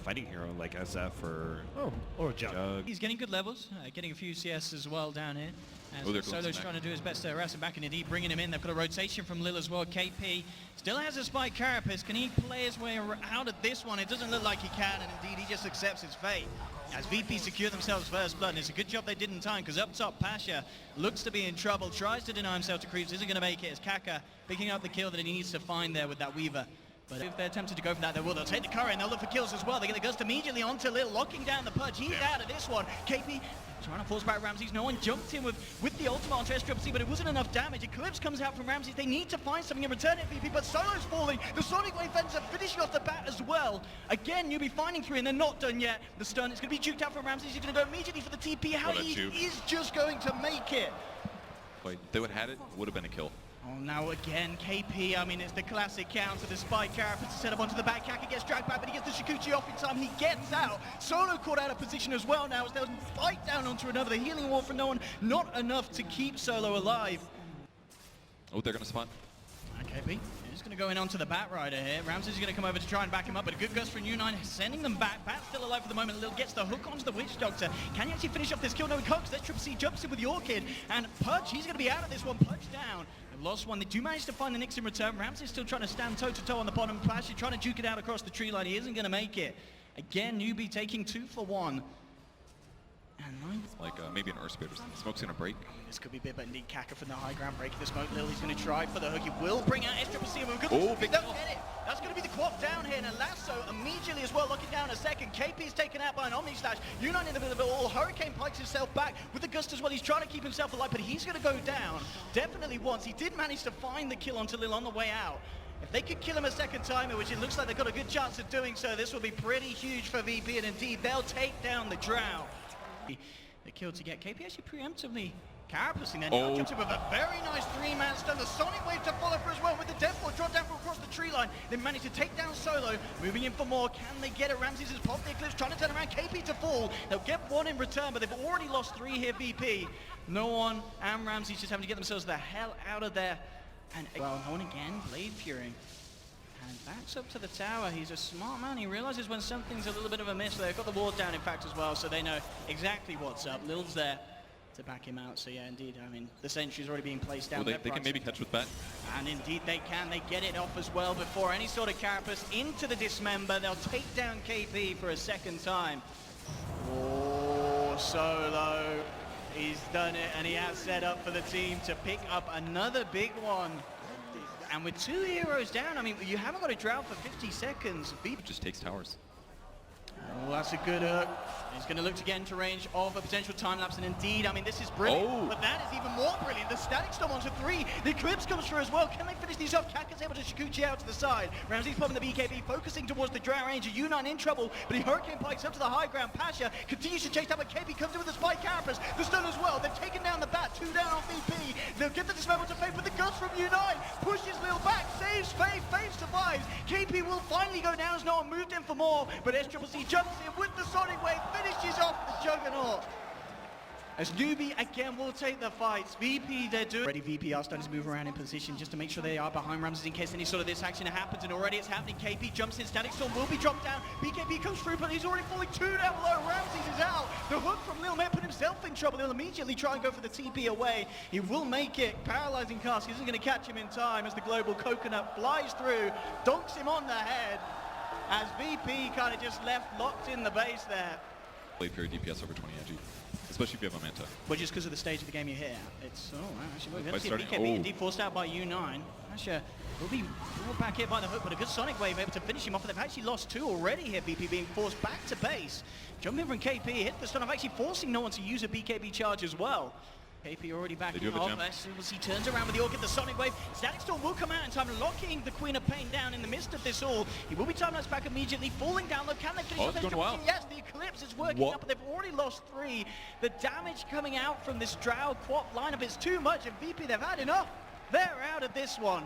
fighting hero like SF or Jug. He's getting good levels, getting a few CS as well down here. As Solo's trying to do his best to harass him back, and indeed bringing him in. They've got a rotation from Lil as well. KP still has a spike carapace. Can he play his way out of this one? It doesn't look like he can, and indeed he just accepts his fate. As VP secure themselves first blood, and it's a good job they did in time, because up top Pasha looks to be in trouble, tries to deny himself to creeps, isn't going to make it, as Kaka picking up the kill that he needs to find there with that Weaver. But if they're tempted to go for that, they will. They'll take the curry and they'll look for kills as well. They get the gust immediately onto Lil, locking down the Purge. He's out of this one. KP trying to force back Ramses. No one jumped in with the ultimate onto SWC, but it wasn't enough damage. Eclipse comes out from Ramses. They need to find something in return at VP, but Solo's falling. The Sonic Wave ends up finishing off the bat as well. Again, Newbee finding through, and they're not done yet. The stun is going to be juked out from Ramses. He's going to go immediately for the TP. How he is just going to make it. Wait, they would have had it, would have been a kill. Oh, now again, KP, I mean, it's the classic counter, the spike carapace to set up onto the back. Kaka gets dragged back, but he gets the Shikuchi off in time. He gets out. Solo caught out of position as well now as they'll fight down onto another. The healing wall for no one, not enough to keep Solo alive. Oh, they're going to spawn. KP is going to go in onto the Bat Rider here. Ramses is going to come over to try and back him up, but a good gust from U9, sending them back. Bat's still alive for the moment. Lil gets the hook onto the Witch Doctor. Can he actually finish off this kill? No, he can't, because SWC jumps in with the Orchid. And Purge, he's going to be out of this one. Purge down. They've lost one. They do manage to find the Nyx in return. Ramses still trying to stand toe-to-toe on the bottom. Flash is trying to juke it out across the tree line. He isn't going to make it. Again, Newbee taking 2 for 1. And like maybe an Earth Spirit or something. Smoke's going to break. This could be bit, but indeed Kaka from the high ground breaking the smoke. Lil, he's going to try for the hook. He will bring out SWC. Oh, big don't get it. That's going to be the quap down here. And a lasso immediately as well, locking down a second. KP is taken out by an Omni Slash. U9 in the middle of it all. Hurricane pikes himself back with the gust as well. He's trying to keep himself alive, but he's going to go down. Definitely once. He did manage to find the kill onto Lil on the way out. If they could kill him a second time, which it looks like they've got a good chance of doing so, this will be pretty huge for VP, and indeed they'll take down the Drow. The kill to get KP actually preemptively carapacing then. Jumped in with a very nice 3-man stun. The Sonic Wave to follow for as well with the Deathfall drop down from across the tree line. They managed to take down Solo, moving in for more. Can they get it? Ramses has popped the Eclipse, trying to turn around KP to fall. They'll get 1 in return, but they've already lost 3 here, VP. No one, and Ramses just having to get themselves the hell out of there. And well, no one again, Blade Fury. And backs up to the tower. He's a smart man. He realizes when something's a little bit of a miss. They've got the ward down, in fact, as well, so they know exactly what's up. Lil's there to back him out. So yeah, indeed, I mean, the sentry's already being placed down. Well, they can maybe catch with Bat. And indeed they can. They get it off as well before any sort of carapace into the dismember. They'll take down KP for a second time. Oh, Solo. He's done it, and he has set up for the team to pick up another big one. And with 2 heroes down, I mean, you haven't got a drought for 50 seconds. It just takes towers. Oh, that's a good hook. He's going to look to get into range of a potential time lapse, and indeed, I mean, this is brilliant, but that is even more brilliant. The static storm onto 3. The Eclipse comes through as well. Can they finish these off? Kaka's able to Shikuchi out to the side. Ramses popping the BKB, focusing towards the Drow Ranger. U9 in trouble, but he Hurricane Pikes up to the high ground. Pasha continues to chase down, but KP comes in with the spike carapace. The stun as well. They've taken down the Bat. 2 down on VP. They'll get the dismember to Faith with the guns from U9. Pushes Lil back, saves Faith. Faith survives. KP will finally go down as no one moved in for more, but SWC jumps in with the Sonic Wave, finishes off the Juggernaut. As Newbee again will take the fights. VP, they're doing... Already VP are starting to move around in position just to make sure they are behind Ramses in case any sort of this action happens, and already it's happening. KP jumps in, Static Storm will be dropped down. BKB comes through, but he's already falling 2 down below. Ramses is out. The hook from Lil may put himself in trouble. He'll immediately try and go for the TP away. He will make it. Paralyzing cast. He isn't going to catch him in time as the global coconut flies through, donks him on the head, as VP kind of just left locked in the base there. Play period DPS over 20 NG, especially if you have Momenta. Well, just because of the stage of the game you're here. It's, oh, wow, actually, we're going to see BKB indeed forced out by U9. Asher will be brought back here by the hook, but a good Sonic Wave able to finish him off. They've actually lost 2 already here, VP being forced back to base. Jumping from KP, hit the stun off, actually forcing no one to use a BKB charge as well. KP already backing off as he turns around with the Orchid, the Sonic Wave. Static Storm will come out in time, locking the Queen of Pain down in the midst of this all. He will be time-lapsed back immediately, falling down low. Can they finish off this? Yes, the Eclipse is working up, but they've already lost 3. The damage coming out from this Drow Quap lineup is too much, and VP, they've had enough. They're out of this one.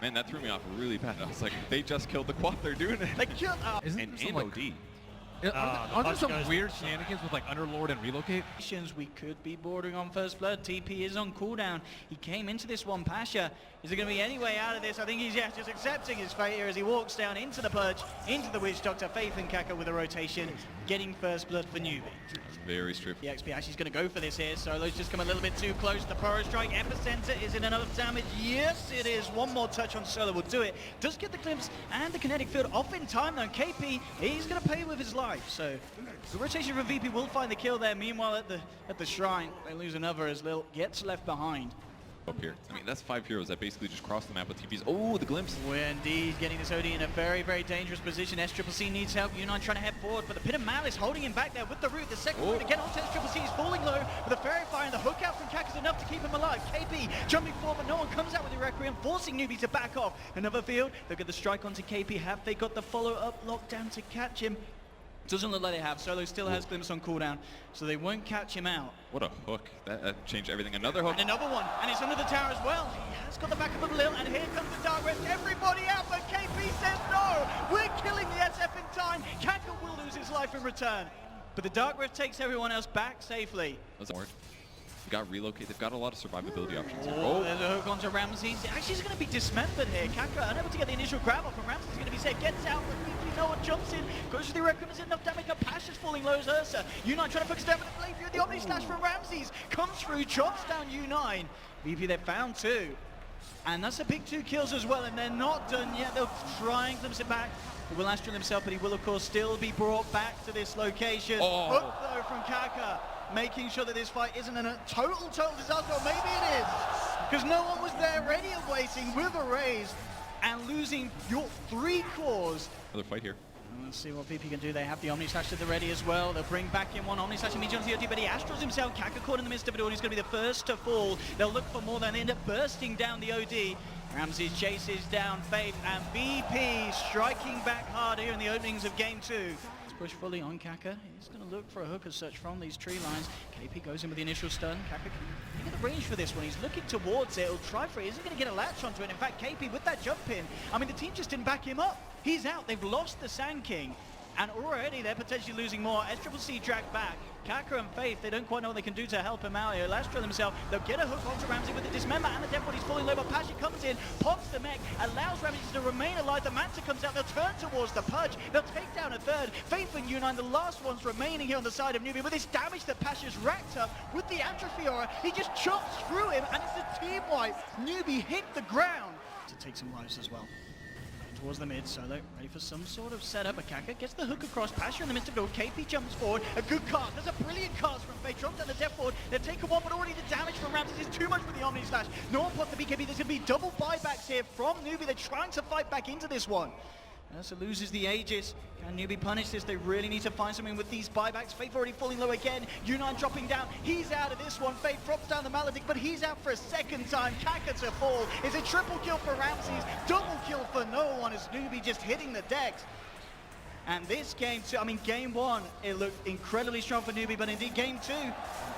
Man, that threw me off really bad. I was like, they just killed the Quap, they're doing it. They killed... and OD. Aren't there some weird shenanigans with like Underlord and Relocate? We could be bordering on first blood. TP is on cooldown. He came into this one. Pasha, is there going to be any way out of this? I think he's just accepting his fate here as he walks down into the Purge, into the Witch Doctor. Faith and Kaka with a rotation, getting first blood for Newbee. Very strict. The XP actually is going to go for this here. Solo's just come a little bit too close. The Pyro Strike Epicenter, is it enough damage? Yes, it is. One more touch on Solo will do it. Does get the glimpse and the kinetic field off in time though. KP, he's going to pay with his life. So the rotation from VP will find the kill there. Meanwhile, at the shrine, they lose another as Lil gets left behind. Up here. I mean, that's 5 heroes that basically just cross the map with TPs. Oh, the glimpse. We're indeed getting this OD in a very, very dangerous position. SCCC needs help. Unite trying to head forward, but the Pit of Malice holding him back there with the root. The second root again onto SCCC is falling low, but the Fairy Fire and the hook out from Kak is enough to keep him alive. KP jumping forward, but no one comes out with the Requiem, forcing Newbee to back off. Another field. They'll get the strike onto KP. Have they got the follow-up lockdown to catch him? Doesn't look like they have. Solo still has glimpse on cooldown, so they won't catch him out. What a hook. That changed everything. Another hook. And another one, and it's under the tower as well. He has got the backup of Lil, and here comes the Dark Rift. Everybody out, but KP says no. We're killing the SF in time. Kaka will lose his life in return. But the Dark Rift takes everyone else back safely. That's hard. They got relocate. They've got a lot of survivability options here. Oh, there's a hook onto Ramses. Actually, he's going to be dismembered here. Kaka unable to get the initial grab off, and Ramses is going to be safe. Gets out, but no one jumps in. Goes to the Requiem. Is enough damage? Pasha's falling low as Ursa. U9 trying to focus down with the blade view. The Omni Slash from Ramses comes through, chops down U9. VP, they've found two. And that's a big 2 kills as well, and they're not done yet. They'll try and glimpse it back. He will Astral himself, but he will, of course, still be brought back to this location. Hook, though, from Kaka, making sure that this fight isn't a total disaster. Or maybe it is, because no one was there ready and waiting with a raise and losing your 3 cores. Another fight here. Let's see what VP can do. They have the Omni Slash at the ready as well. They'll bring back in one Omni Slash immediately on the OD, but he Astrals himself. Kaka caught in the midst of it all. He's going to be the first to fall. They'll look for more, then they end up bursting down the OD. Ramses chases down Faith, and VP striking back hard here in the openings of game 2. Push fully on Kaka. He's going to look for a hook as such from these tree lines. KP goes in with the initial stun. Kaka can get the range for this one. He's looking towards it. He'll try for it. He isn't going to get a latch onto it. In fact, KP with that jump in, I mean, the team just didn't back him up. He's out. They've lost the Sand King. And already they're potentially losing more. SCCC dragged back. Kaka and Faith, they don't quite know what they can do to help him out here. Lastral himself, they'll get a hook onto Ramsey with the dismember, and the death body's falling low, but Pasha comes in, pops the mech, allows Ramsey to remain alive. The Manta comes out, they'll turn towards the Purge, they'll take down a third. Faith and U9, the last ones remaining here on the side of Newbee. With this damage that Pasha's racked up with the Atrophy Aura, he just chops through him, and it's a team wipe. Newbee hit the ground to take some lives as well. Towards the mid, Solo ready for some sort of setup. Kaka gets the hook across. Pasha in the midst of it all. KP jumps forward. A good cast. There's a brilliant cast from Faye. Drops down the depth forward. They've taken one, but already the damage from Ramses is too much with the Omni Slash. No one pops the BKB. There's going to be double buybacks here from Newbee. They're trying to fight back into this one. Ursa loses the Aegis. Can Newbee punish this? They really need to find something with these buybacks. Faith already falling low again. U9 dropping down. He's out of this one. Faith drops down the Maledict, but he's out for a second time. Kaka to fall. It's a triple kill for Ramses. Double kill for no one as Newbee just hitting the decks. And this game two, I mean game 1, it looked incredibly strong for Newbee, but indeed game 2,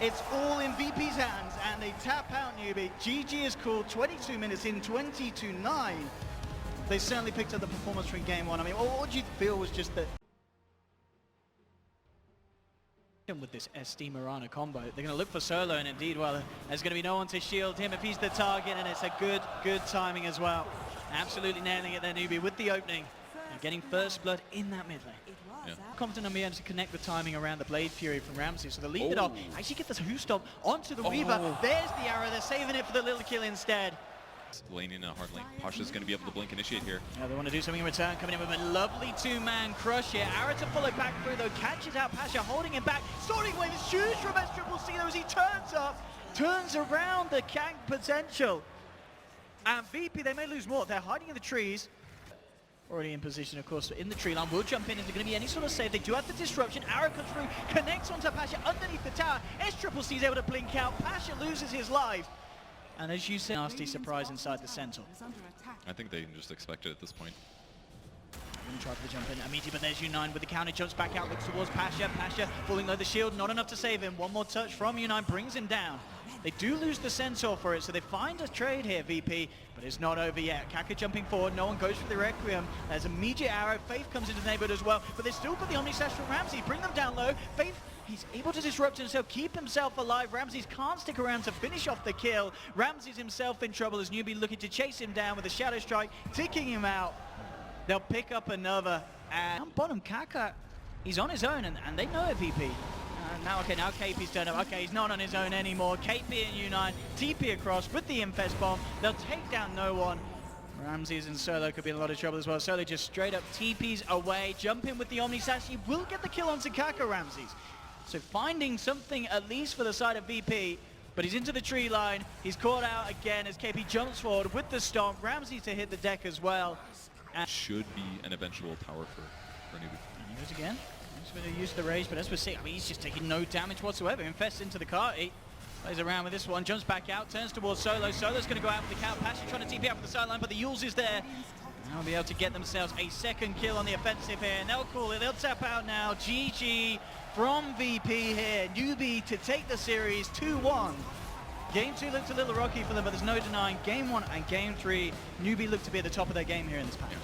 it's all in VP's hands and they tap out Newbee. GG is called 22 minutes in, 20-9. They certainly picked up the performance from game 1. I mean, what do you feel was just that with this SD Mirana combo? They're going to look for Solo, and indeed, well, there's going to be no one to shield him if he's the target, and it's a good timing as well. Absolutely nailing it there, Newbee, with the opening and getting first blood in that mid lane. Yeah. Confident on being able to connect the timing around the Blade Fury from Ramsey, so they'll leave it off. Actually get this Who Stop onto the Weaver. There's the arrow. They're saving it for the little kill instead. Lane in a hard lane. Pasha's going to be able to blink initiate here. Yeah, they want to do something in return. Coming in with a lovely 2-man crush here. Arrow to follow back through though. Catches out Pasha, holding him back. Sorting away the shoes from SCCC though as he turns up. Turns around the Kang potential. And VP, they may lose more. They're hiding in the trees. Already in position, of course, in the tree line. Will jump in. Is there going to be any sort of save? They do have the disruption. Arrow comes through, connects onto Pasha underneath the tower. SCCC is able to blink out. Pasha loses his life. And as you said, nasty surprise inside the Sentinel. I think they can just expect it at this point. Gonna try for the jump in immediately, but there's U9 with the counter, jumps back out, looks towards Pasha. Pasha falling low the shield, not enough to save him. One more touch from U9 brings him down. They do lose the Centaur for it, so they find a trade here, VP, but it's not over yet. Kaka jumping forward, no one goes for the Requiem. There's immediate arrow, Faith comes into the neighborhood as well, but they've still got the Omni Slash from Ramsey, bring them down low. Faith, he's able to disrupt himself, keep himself alive. Ramses can't stick around to finish off the kill. Ramses himself in trouble as Newbee looking to chase him down with a Shadow Strike, ticking him out. They'll pick up another, and on bottom, Kaka, he's on his own, and they know it, VP. Now KP's turned up. Okay, he's not on his own anymore. KP and U9 TP across with the Infest Bomb. They'll take down no one. Ramses and Solo could be in a lot of trouble as well. Solo just straight up TPs away, jump in with the Omni Slash. He will get the kill onto Kaka, Ramses. So finding something at least for the side of VP, but he's into the tree line. He's caught out again as KP jumps forward with the stomp. Ramses to hit the deck as well. And should be an eventual tower for Newbee. and he goes again. He's going to use the rage, but as we're seeing, I mean, he's just taking no damage whatsoever. Infests into the cart. He plays around with this one, jumps back out, turns towards Solo. Solo's going to go out for the count. Pasha trying to TP out for the sideline, but the Yules is there. They'll be able to get themselves a second kill on the offensive here, and they'll call it. They'll tap out now. GG from VP here. Newbee to take the series 2-1. Game 2 looked a little rocky for them, but there's no denying Game 1 and Game 3, Newbee looked to be at the top of their game here in this package.